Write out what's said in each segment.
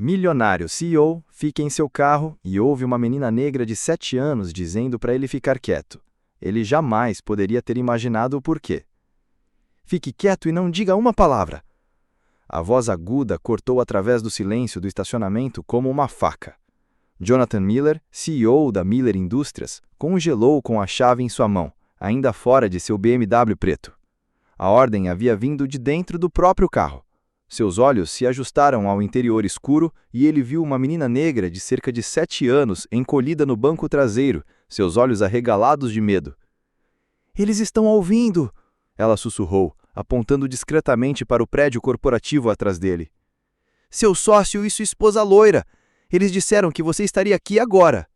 Milionário CEO fica em seu carro e ouve uma menina negra de 7 anos dizendo para ele ficar quieto. Ele jamais poderia ter imaginado o porquê. Fique quieto e não diga uma palavra. A voz aguda cortou através do silêncio do estacionamento como uma faca. Jonathan Miller, CEO da Miller Indústrias, congelou com a chave em sua mão, ainda fora de seu BMW preto. A ordem havia vindo de dentro do próprio carro. Seus olhos se ajustaram ao interior escuro e ele viu uma menina negra de cerca de 7 anos encolhida no banco traseiro, seus olhos arregalados de medo. "Eles estão ouvindo!" Ela sussurrou, apontando discretamente para o prédio corporativo atrás dele. "Seu sócio e sua esposa loira! Eles disseram que você estaria aqui agora!"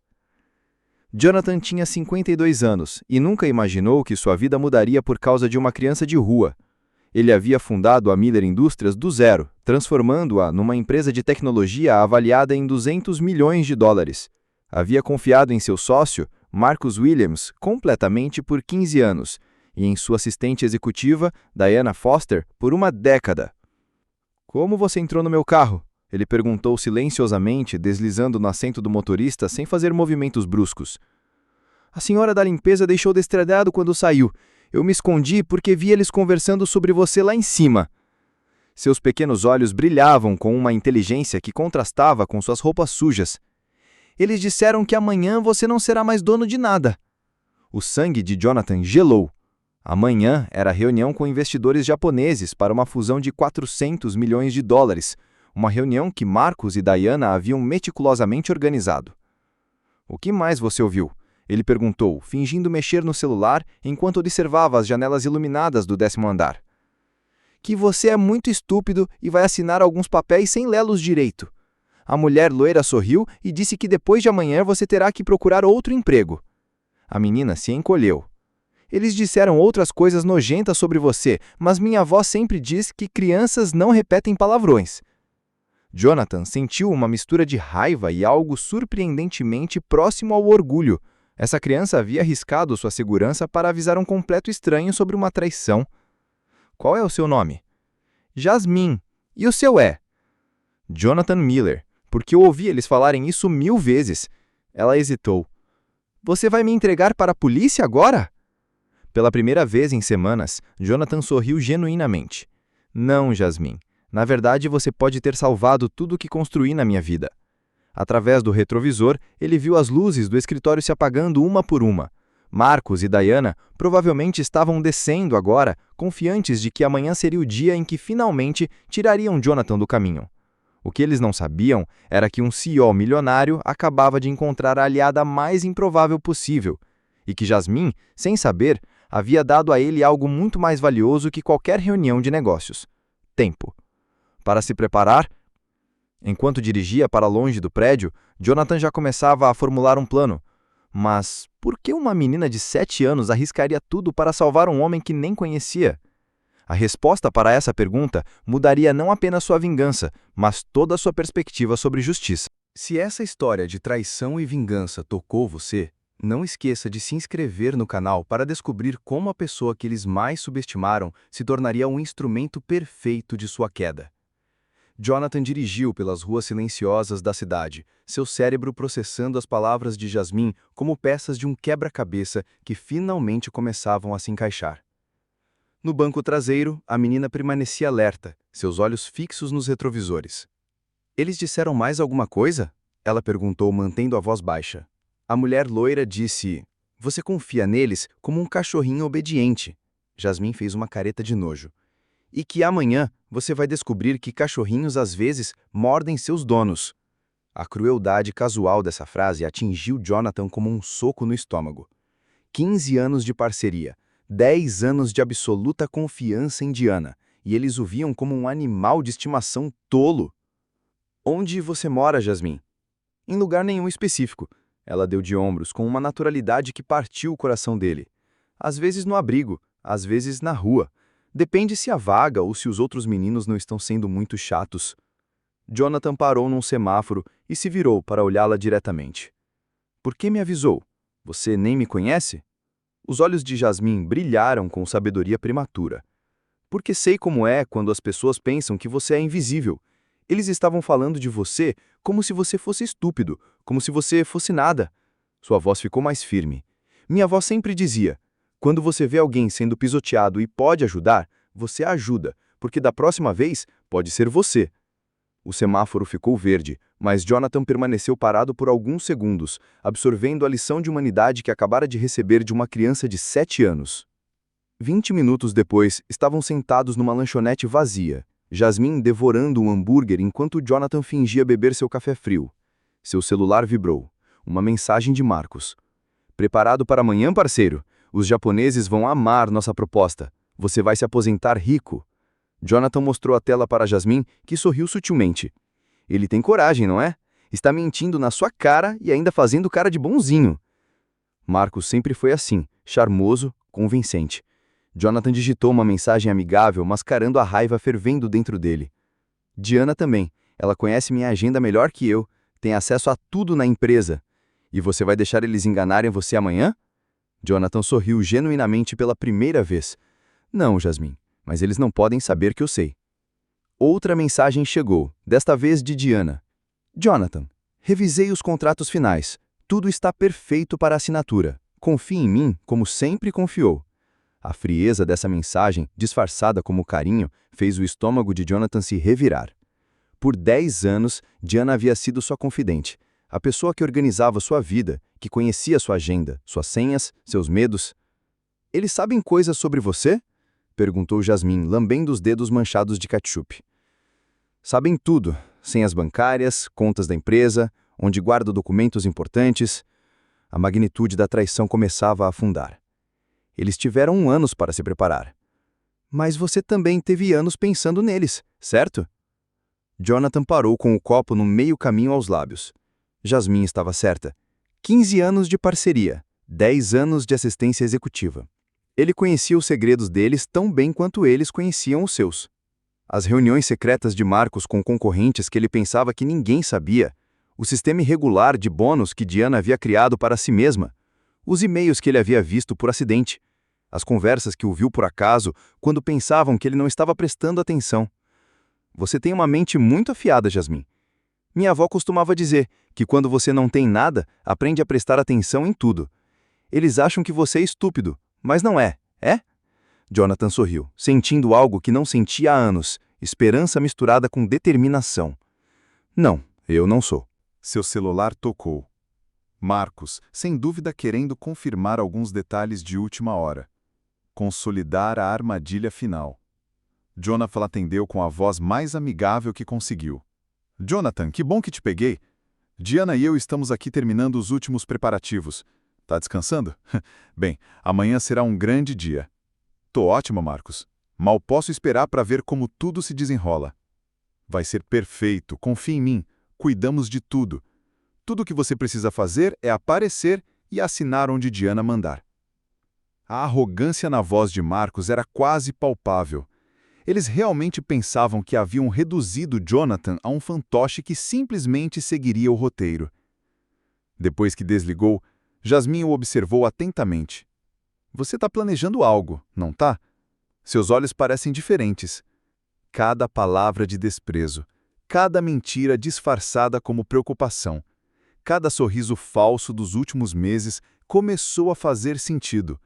Jonathan tinha 52 anos e nunca imaginou que sua vida mudaria por causa de uma criança de rua. Ele havia fundado a Miller Indústrias do zero, transformando-a numa empresa de tecnologia avaliada em $200 milhões. Havia confiado em seu sócio, Marcus Williams, completamente por 15 anos, e em sua assistente executiva, Diana Foster, por uma década. "Como você entrou no meu carro?" Ele perguntou silenciosamente, deslizando no assento do motorista sem fazer movimentos bruscos. "A senhora da limpeza deixou destradado quando saiu. Eu me escondi porque vi eles conversando sobre você lá em cima." Seus pequenos olhos brilhavam com uma inteligência que contrastava com suas roupas sujas. "Eles disseram que amanhã você não será mais dono de nada." O sangue de Jonathan gelou. Amanhã era reunião com investidores japoneses para uma fusão de $400 milhões, uma reunião que Marcus e Diana haviam meticulosamente organizado. "O que mais você ouviu?" Ele perguntou, fingindo mexer no celular enquanto observava as janelas iluminadas do 10º andar. "Que você é muito estúpido e vai assinar alguns papéis sem lê-los direito." A mulher loira sorriu e disse que depois de amanhã você terá que procurar outro emprego. A menina se encolheu. "Eles disseram outras coisas nojentas sobre você, mas minha avó sempre diz que crianças não repetem palavrões." Jonathan sentiu uma mistura de raiva e algo surpreendentemente próximo ao orgulho. Essa criança havia arriscado sua segurança para avisar um completo estranho sobre uma traição. "Qual é o seu nome?" "Jasmine. E o seu é?" "Jonathan Miller, porque eu ouvi eles falarem isso 1000 vezes." Ela hesitou. "Você vai me entregar para a polícia agora?" Pela primeira vez em semanas, Jonathan sorriu genuinamente. "Não, Jasmine. Na verdade, você pode ter salvado tudo o que construí na minha vida." Através do retrovisor, ele viu as luzes do escritório se apagando uma por uma. Marcus e Diana provavelmente estavam descendo agora, confiantes de que amanhã seria o dia em que finalmente tirariam Jonathan do caminho. O que eles não sabiam era que um CEO milionário acabava de encontrar a aliada mais improvável possível, e que Jasmine, sem saber, havia dado a ele algo muito mais valioso que qualquer reunião de negócios: tempo. Para se preparar, enquanto dirigia para longe do prédio, Jonathan já começava a formular um plano. Mas por que uma menina de 7 anos arriscaria tudo para salvar um homem que nem conhecia? A resposta para essa pergunta mudaria não apenas sua vingança, mas toda a sua perspectiva sobre justiça. Se essa história de traição e vingança tocou você, não esqueça de se inscrever no canal para descobrir como a pessoa que eles mais subestimaram se tornaria um instrumento perfeito de sua queda. Jonathan dirigiu pelas ruas silenciosas da cidade, seu cérebro processando as palavras de Jasmine como peças de um quebra-cabeça que finalmente começavam a se encaixar. No banco traseiro, a menina permanecia alerta, seus olhos fixos nos retrovisores. "Eles disseram mais alguma coisa?" Ela perguntou, mantendo a voz baixa. A mulher loira disse: "Você confia neles como um cachorrinho obediente." Jasmine fez uma careta de nojo. "E que amanhã você vai descobrir que cachorrinhos às vezes mordem seus donos." A crueldade casual dessa frase atingiu Jonathan como um soco no estômago. 15 anos de parceria, 10 anos de absoluta confiança em Diana, e eles o viam como um animal de estimação tolo. "Onde você mora, Jasmine?" "Em lugar nenhum específico." Ela deu de ombros com uma naturalidade que partiu o coração dele. "Às vezes no abrigo, às vezes na rua. Depende se a vaga ou se os outros meninos não estão sendo muito chatos." Jonathan parou num semáforo e se virou para olhá-la diretamente. "Por que me avisou? Você nem me conhece?" Os olhos de Jasmine brilharam com sabedoria prematura. "Porque sei como é quando as pessoas pensam que você é invisível. Eles estavam falando de você como se você fosse estúpido, como se você fosse nada. Sua voz ficou mais firme. Minha avó sempre dizia: quando você vê alguém sendo pisoteado e pode ajudar, você ajuda, porque da próxima vez pode ser você. O semáforo ficou verde, mas Jonathan permaneceu parado por alguns segundos, absorvendo a lição de humanidade que acabara de receber de uma criança de 7 anos. 20 minutos depois, estavam sentados numa lanchonete vazia, Jasmine devorando um hambúrguer enquanto Jonathan fingia beber seu café frio. Seu celular vibrou. Uma mensagem de Marcos. Preparado para amanhã, parceiro? Os japoneses vão amar nossa proposta. Você vai se aposentar rico. Jonathan mostrou a tela para Jasmine, que sorriu sutilmente. Ele tem coragem, não é? Está mentindo na sua cara e ainda fazendo cara de bonzinho. Marcos sempre foi assim, charmoso, convincente. Jonathan digitou uma mensagem amigável, mascarando a raiva fervendo dentro dele. Diana também. Ela conhece minha agenda melhor que eu. Tem acesso a tudo na empresa. E você vai deixar eles enganarem você amanhã? Jonathan sorriu genuinamente pela primeira vez. Não, Jasmine, mas eles não podem saber que eu sei. Outra mensagem chegou, desta vez de Diana. Jonathan, revisei os contratos finais. Tudo está perfeito para assinatura. Confie em mim, como sempre confiou. A frieza dessa mensagem, disfarçada como carinho, fez o estômago de Jonathan se revirar. Por 10 anos, Diana havia sido sua confidente, a pessoa que organizava sua vida, que conhecia sua agenda, suas senhas, seus medos. Eles sabem coisas sobre você? Perguntou Jasmine, lambendo os dedos manchados de ketchup. Sabem tudo, senhas bancárias, contas da empresa, onde guarda documentos importantes. A magnitude da traição começava a afundar. Eles tiveram anos para se preparar. Mas você também teve anos pensando neles, certo? Jonathan parou com o copo no meio caminho aos lábios. Jasmine estava certa. 15 anos de parceria, 10 anos de assistência executiva. Ele conhecia os segredos deles tão bem quanto eles conheciam os seus. As reuniões secretas de Marcos com concorrentes que ele pensava que ninguém sabia, o sistema irregular de bônus que Diana havia criado para si mesma, os e-mails que ele havia visto por acidente, as conversas que ouviu por acaso quando pensavam que ele não estava prestando atenção. Você tem uma mente muito afiada, Jasmine. Minha avó costumava dizer que quando você não tem nada, aprende a prestar atenção em tudo. Eles acham que você é estúpido, mas não é, é? Jonathan sorriu, sentindo algo que não sentia há anos, esperança misturada com determinação. Não, eu não sou. Seu celular tocou. Marcos, sem dúvida querendo confirmar alguns detalhes de última hora. Consolidar a armadilha final. Jonathan atendeu com a voz mais amigável que conseguiu. Jonathan, que bom que te peguei. Diana e eu estamos aqui terminando os últimos preparativos. Tá descansando? Bem, amanhã será um grande dia. Tô ótimo, Marcos. Mal posso esperar para ver como tudo se desenrola. Vai ser perfeito, confie em mim. Cuidamos de tudo. Tudo o que você precisa fazer é aparecer e assinar onde Diana mandar. A arrogância na voz de Marcos era quase palpável. Eles realmente pensavam que haviam reduzido Jonathan a um fantoche que simplesmente seguiria o roteiro. Depois que desligou, Jasmine o observou atentamente. Você está planejando algo, não tá? Seus olhos parecem diferentes. Cada palavra de desprezo, cada mentira disfarçada como preocupação, cada sorriso falso dos últimos meses começou a fazer sentido.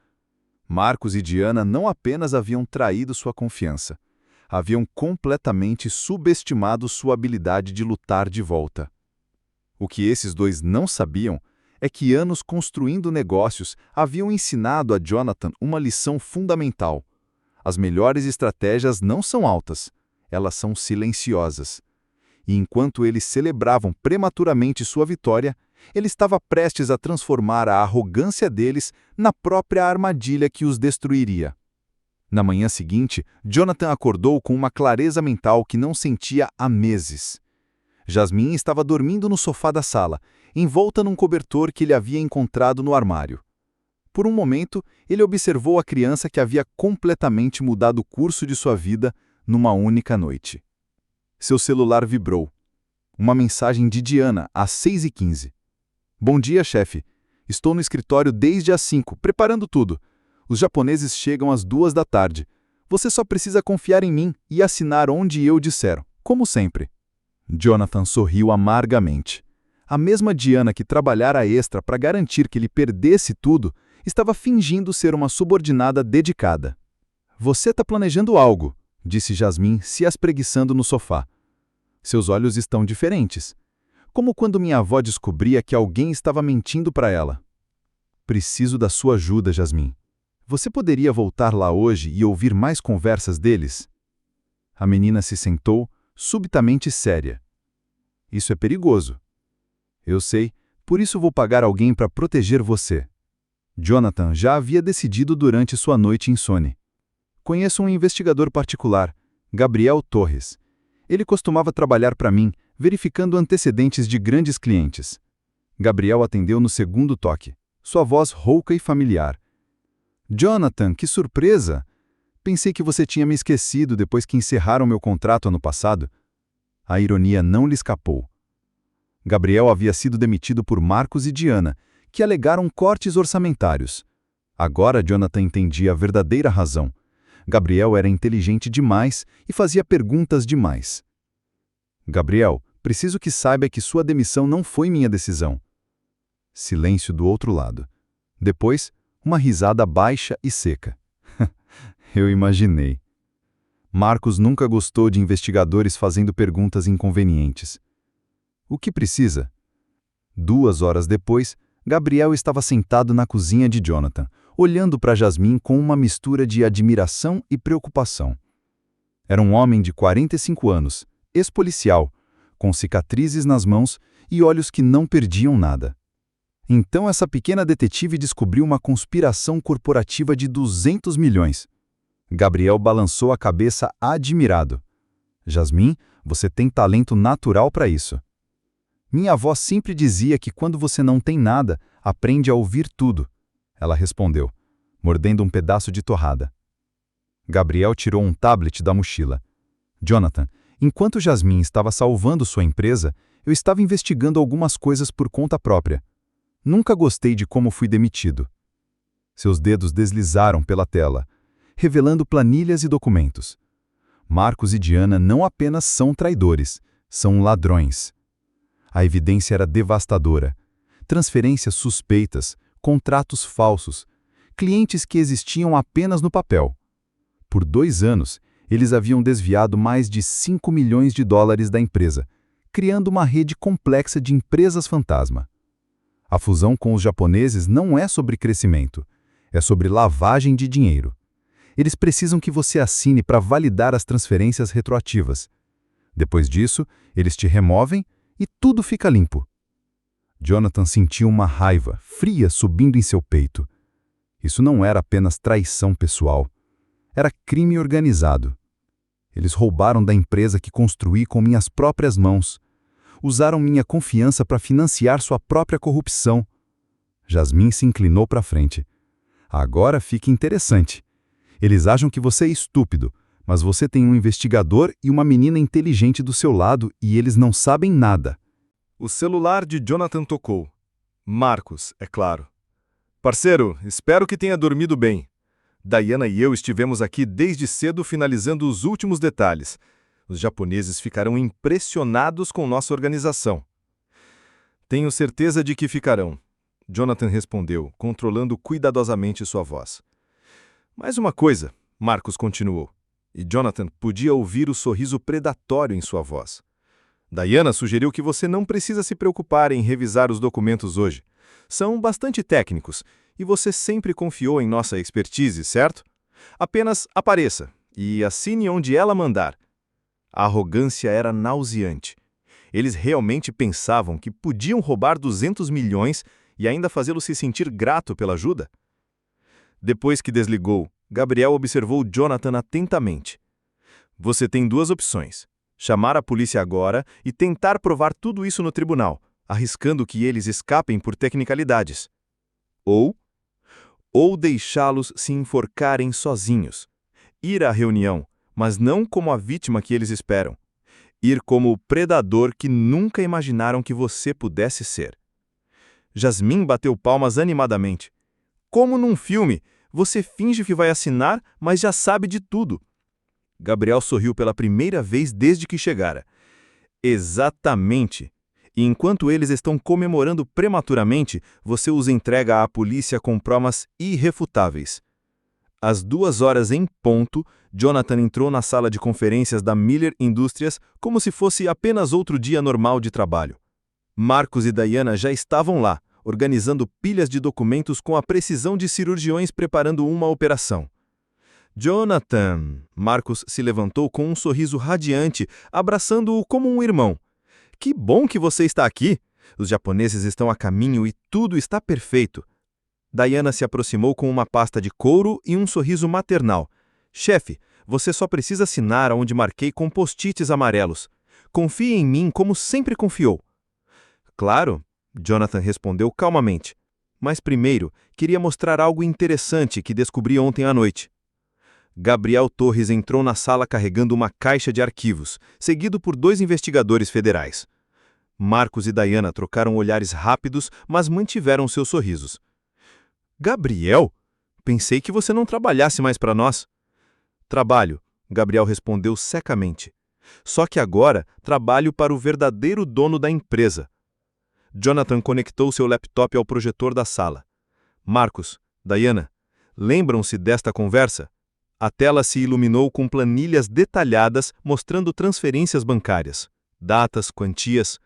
Marcos e Diana não apenas haviam traído sua confiança, haviam completamente subestimado sua habilidade de lutar de volta. O que esses dois não sabiam é que anos construindo negócios haviam ensinado a Jonathan uma lição fundamental. As melhores estratégias não são altas, elas são silenciosas. E enquanto eles celebravam prematuramente sua vitória, ele estava prestes a transformar a arrogância deles na própria armadilha que os destruiria. Na manhã seguinte, Jonathan acordou com uma clareza mental que não sentia há meses. Jasmine estava dormindo no sofá da sala, envolta num cobertor que ele havia encontrado no armário. Por um momento, ele observou a criança que havia completamente mudado o curso de sua vida numa única noite. Seu celular vibrou. Uma mensagem de Diana, às 6h15. Bom dia, chefe. Estou no escritório desde às 5, preparando tudo. Os japoneses chegam às 2 da tarde. Você só precisa confiar em mim e assinar onde eu disser, como sempre. Jonathan sorriu amargamente. A mesma Diana que trabalhara extra para garantir que ele perdesse tudo, estava fingindo ser uma subordinada dedicada. Você está planejando algo, disse Jasmine, se espreguiçando no sofá. Seus olhos estão diferentes. Como quando minha avó descobria que alguém estava mentindo para ela. Preciso da sua ajuda, Jasmine. Você poderia voltar lá hoje e ouvir mais conversas deles? A menina se sentou, subitamente séria. Isso é perigoso. Eu sei, por isso vou pagar alguém para proteger você. Jonathan já havia decidido durante sua noite insone. Conheço um investigador particular, Gabriel Torres. Ele costumava trabalhar para mim, verificando antecedentes de grandes clientes. Gabriel atendeu no segundo toque, sua voz rouca e familiar. Jonathan, que surpresa! Pensei que você tinha me esquecido depois que encerraram meu contrato ano passado. A ironia não lhe escapou. Gabriel havia sido demitido por Marcos e Diana, que alegaram cortes orçamentários. Agora Jonathan entendia a verdadeira razão. Gabriel era inteligente demais e fazia perguntas demais. Gabriel, preciso que saiba que sua demissão não foi minha decisão. Silêncio do outro lado. Depois, uma risada baixa e seca. Eu imaginei. Marcos nunca gostou de investigadores fazendo perguntas inconvenientes. O que precisa? 2 horas depois, Gabriel estava sentado na cozinha de Jonathan, olhando para Jasmine com uma mistura de admiração e preocupação. Era um homem de 45 anos, ex-policial, com cicatrizes nas mãos e olhos que não perdiam nada. Então essa pequena detetive descobriu uma conspiração corporativa de 200 milhões. Gabriel balançou a cabeça admirado. Jasmine, você tem talento natural para isso. Minha avó sempre dizia que quando você não tem nada, aprende a ouvir tudo. Ela respondeu, mordendo um pedaço de torrada. Gabriel tirou um tablet da mochila. Jonathan, enquanto Jasmine estava salvando sua empresa, eu estava investigando algumas coisas por conta própria. Nunca gostei de como fui demitido. Seus dedos deslizaram pela tela, revelando planilhas e documentos. Marcos e Diana não apenas são traidores, são ladrões. A evidência era devastadora. Transferências suspeitas, contratos falsos, clientes que existiam apenas no papel. Por 2 anos, eles haviam desviado mais de 5 milhões de dólares da empresa, criando uma rede complexa de empresas fantasma. A fusão com os japoneses não é sobre crescimento, é sobre lavagem de dinheiro. Eles precisam que você assine para validar as transferências retroativas. Depois disso, eles te removem e tudo fica limpo. Jonathan sentiu uma raiva fria subindo em seu peito. Isso não era apenas traição pessoal. Era crime organizado. Eles roubaram da empresa que construí com minhas próprias mãos. Usaram minha confiança para financiar sua própria corrupção. Jasmine se inclinou para frente. Agora fica interessante. Eles acham que você é estúpido, mas você tem um investigador e uma menina inteligente do seu lado e eles não sabem nada. O celular de Jonathan tocou. Marcos, é claro. Parceiro, espero que tenha dormido bem. Diana e eu estivemos aqui desde cedo finalizando os últimos detalhes. Os japoneses ficarão impressionados com nossa organização. Tenho certeza de que ficarão, Jonathan respondeu, controlando cuidadosamente sua voz. Mais uma coisa, Marcos continuou, e Jonathan podia ouvir o sorriso predatório em sua voz. Diana sugeriu que você não precisa se preocupar em revisar os documentos hoje. São bastante técnicos, e você sempre confiou em nossa expertise, certo? Apenas apareça e assine onde ela mandar. A arrogância era nauseante. Eles realmente pensavam que podiam roubar 200 milhões e ainda fazê-lo se sentir grato pela ajuda? Depois que desligou, Gabriel observou Jonathan atentamente. Você tem 2 opções. Chamar a polícia agora e tentar provar tudo isso no tribunal, arriscando que eles escapem por tecnicalidades. Ou deixá-los se enforcarem sozinhos. Ir à reunião, mas não como a vítima que eles esperam. Ir como o predador que nunca imaginaram que você pudesse ser. Jasmine bateu palmas animadamente. Como num filme, você finge que vai assinar, mas já sabe de tudo. Gabriel sorriu pela primeira vez desde que chegara. Exatamente. E enquanto eles estão comemorando prematuramente, você os entrega à polícia com provas irrefutáveis. Às 2h em ponto, Jonathan entrou na sala de conferências da Miller Indústrias como se fosse apenas outro dia normal de trabalho. Marcus e Diana já estavam lá, organizando pilhas de documentos com a precisão de cirurgiões preparando uma operação. Jonathan! Marcus se levantou com um sorriso radiante, abraçando-o como um irmão. Que bom que você está aqui! Os japoneses estão a caminho e tudo está perfeito. Diana se aproximou com uma pasta de couro e um sorriso maternal. Chefe, você só precisa assinar onde marquei com post-its amarelos. Confie em mim como sempre confiou. Claro, Jonathan respondeu calmamente. Mas primeiro, queria mostrar algo interessante que descobri ontem à noite. Gabriel Torres entrou na sala carregando uma caixa de arquivos, seguido por 2 investigadores federais. Marcus e Diana trocaram olhares rápidos, mas mantiveram seus sorrisos. Gabriel? Pensei que você não trabalhasse mais para nós. Trabalho, Gabriel respondeu secamente. Só que agora trabalho para o verdadeiro dono da empresa. Jonathan conectou seu laptop ao projetor da sala. Marcus, Diana, lembram-se desta conversa? A tela se iluminou com planilhas detalhadas mostrando transferências bancárias, datas, quantias.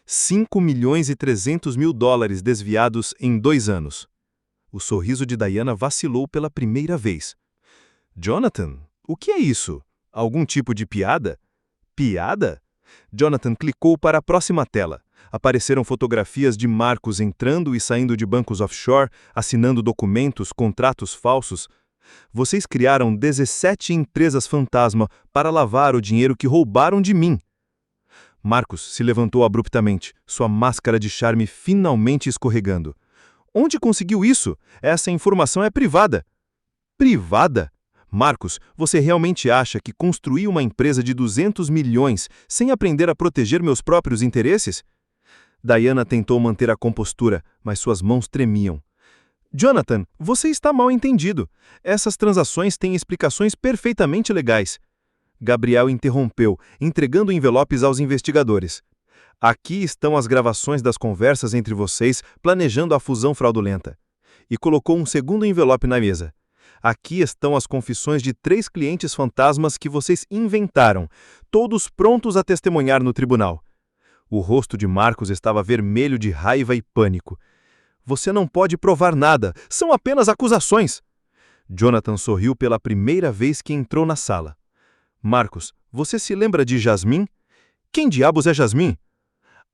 $5.300.000 desviados em 2 anos. O sorriso de Diana vacilou pela primeira vez. Jonathan, o que é isso? Algum tipo de piada? Piada? Jonathan clicou para a próxima tela. Apareceram fotografias de Marcus entrando e saindo de bancos offshore, assinando documentos, contratos falsos. Vocês criaram 17 empresas fantasma para lavar o dinheiro que roubaram de mim. Marcus se levantou abruptamente, sua máscara de charme finalmente escorregando. Onde conseguiu isso? Essa informação é privada. Privada? Marcus, você realmente acha que construí uma empresa de 200 milhões sem aprender a proteger meus próprios interesses? Diana tentou manter a compostura, mas suas mãos tremiam. Jonathan, você está mal entendido. Essas transações têm explicações perfeitamente legais. Gabriel interrompeu, entregando envelopes aos investigadores. Aqui estão as gravações das conversas entre vocês planejando a fusão fraudulenta. E colocou um segundo envelope na mesa. Aqui estão as confissões de 3 clientes fantasmas que vocês inventaram, todos prontos a testemunhar no tribunal. O rosto de Marcus estava vermelho de raiva e pânico. Você não pode provar nada, são apenas acusações. Jonathan sorriu pela primeira vez que entrou na sala. Marcus, você se lembra de Jasmine? Quem diabos é Jasmine?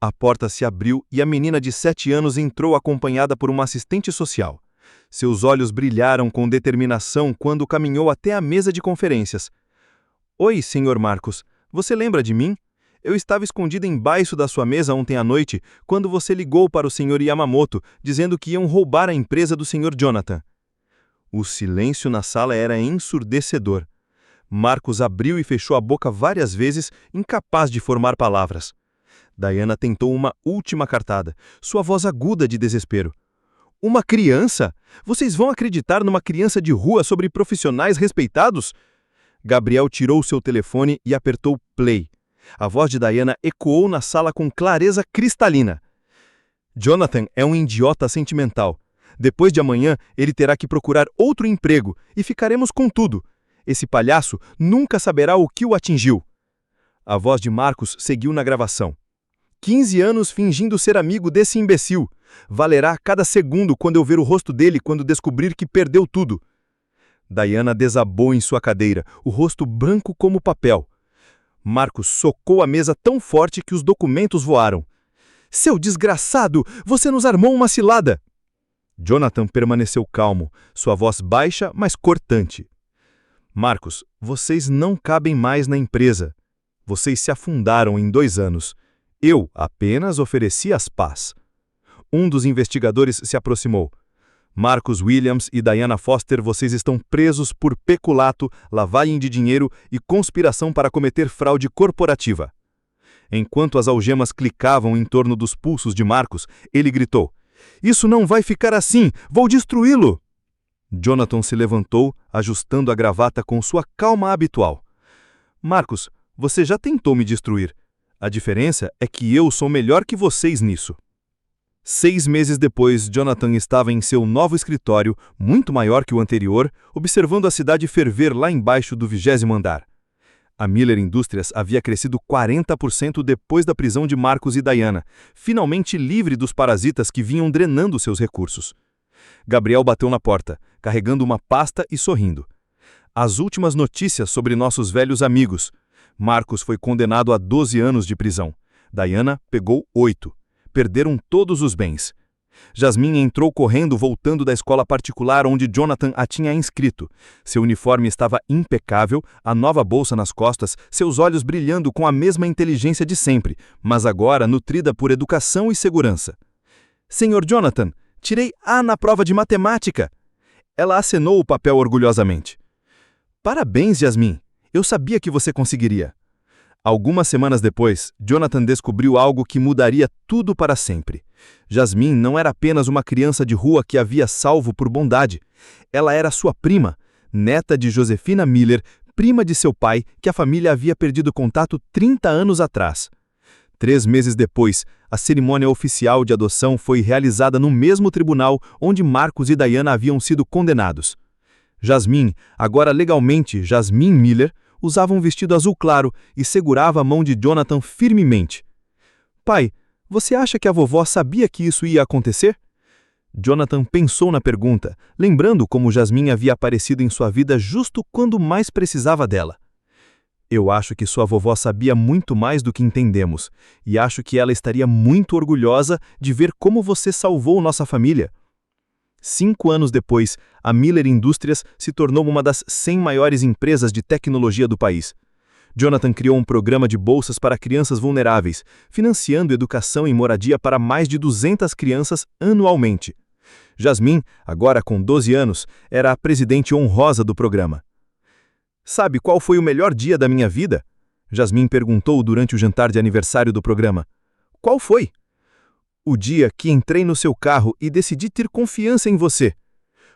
A porta se abriu e a menina de 7 anos entrou acompanhada por uma assistente social. Seus olhos brilharam com determinação quando caminhou até a mesa de conferências. Oi, Sr. Marcus, você lembra de mim? Eu estava escondida embaixo da sua mesa ontem à noite, quando você ligou para o Sr. Yamamoto, dizendo que iam roubar a empresa do Sr. Jonathan. O silêncio na sala era ensurdecedor. Marcus abriu e fechou a boca várias vezes, incapaz de formar palavras. Diana tentou uma última cartada, sua voz aguda de desespero. Uma criança? Vocês vão acreditar numa criança de rua sobre profissionais respeitados? Gabriel tirou seu telefone e apertou play. A voz de Diana ecoou na sala com clareza cristalina. Jonathan é um idiota sentimental. Depois de amanhã, ele terá que procurar outro emprego e ficaremos com tudo. Esse palhaço nunca saberá o que o atingiu. A voz de Marcus seguiu na gravação. 15 anos fingindo ser amigo desse imbecil. Valerá cada segundo quando eu ver o rosto dele quando descobrir que perdeu tudo. Diana desabou em sua cadeira, o rosto branco como papel. Marcus socou a mesa tão forte que os documentos voaram. Seu desgraçado, você nos armou uma cilada! Jonathan permaneceu calmo, sua voz baixa, mas cortante. Marcus, vocês não cabem mais na empresa. Vocês se afundaram em 2 anos. Eu apenas ofereci as paz. Um dos investigadores se aproximou. Marcus Williams e Diana Foster, vocês estão presos por peculato, lavagem de dinheiro e conspiração para cometer fraude corporativa. Enquanto as algemas clicavam em torno dos pulsos de Marcus, ele gritou: Isso não vai ficar assim! Vou destruí-lo! Jonathan se levantou, ajustando a gravata com sua calma habitual. Marcus, você já tentou me destruir. A diferença é que eu sou melhor que vocês nisso. 6 meses depois, Jonathan estava em seu novo escritório, muito maior que o anterior, observando a cidade ferver lá embaixo do 20º andar. A Miller Indústrias havia crescido 40% depois da prisão de Marcos e Diana, finalmente livre dos parasitas que vinham drenando seus recursos. Gabriel bateu na porta, carregando uma pasta e sorrindo. As últimas notícias sobre nossos velhos amigos. Marcos foi condenado a 12 anos de prisão. Diana pegou 8. Perderam todos os bens. Jasmine entrou correndo voltando da escola particular onde Jonathan a tinha inscrito. Seu uniforme estava impecável, a nova bolsa nas costas, seus olhos brilhando com a mesma inteligência de sempre, mas agora nutrida por educação e segurança. Senhor Jonathan, tirei A na prova de matemática. Ela acenou o papel orgulhosamente. Parabéns, Jasmine. Eu sabia que você conseguiria. Algumas semanas depois, Jonathan descobriu algo que mudaria tudo para sempre. Jasmine não era apenas uma criança de rua que havia salvo por bondade. Ela era sua prima, neta de Josefina Miller, prima de seu pai, que a família havia perdido contato 30 anos atrás. 3 meses depois, a cerimônia oficial de adoção foi realizada no mesmo tribunal onde Marcos e Diana haviam sido condenados. Jasmine, agora legalmente Jasmine Miller, usava um vestido azul claro e segurava a mão de Jonathan firmemente. Pai, você acha que a vovó sabia que isso ia acontecer? Jonathan pensou na pergunta, lembrando como Jasmine havia aparecido em sua vida justo quando mais precisava dela. Eu acho que sua vovó sabia muito mais do que entendemos, e acho que ela estaria muito orgulhosa de ver como você salvou nossa família. 5 anos depois, a Miller Indústrias se tornou uma das 100 maiores empresas de tecnologia do país. Jonathan criou um programa de bolsas para crianças vulneráveis, financiando educação e moradia para mais de 200 crianças anualmente. Jasmine, agora com 12 anos, era a presidente honrosa do programa. Sabe qual foi o melhor dia da minha vida? Jasmine perguntou durante o jantar de aniversário do programa. Qual foi? O dia que entrei no seu carro e decidi ter confiança em você.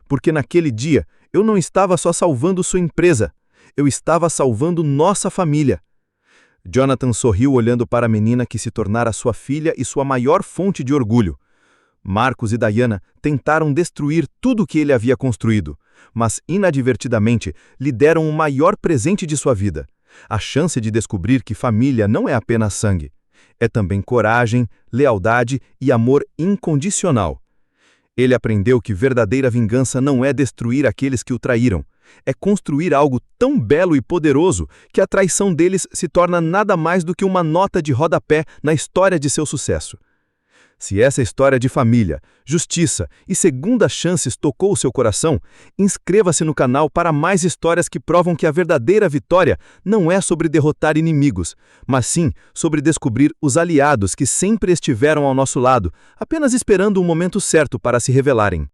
Porque naquele dia eu não estava só salvando sua empresa, eu estava salvando nossa família. Jonathan sorriu olhando para a menina que se tornara sua filha e sua maior fonte de orgulho. Marcos e Diana tentaram destruir tudo o que ele havia construído, mas inadvertidamente lhe deram o maior presente de sua vida, a chance de descobrir que família não é apenas sangue. É também coragem, lealdade e amor incondicional. Ele aprendeu que verdadeira vingança não é destruir aqueles que o traíram, é construir algo tão belo e poderoso que a traição deles se torna nada mais do que uma nota de rodapé na história de seu sucesso. Se essa história de família, justiça e segundas chances tocou o seu coração, inscreva-se no canal para mais histórias que provam que a verdadeira vitória não é sobre derrotar inimigos, mas sim sobre descobrir os aliados que sempre estiveram ao nosso lado, apenas esperando o momento certo para se revelarem.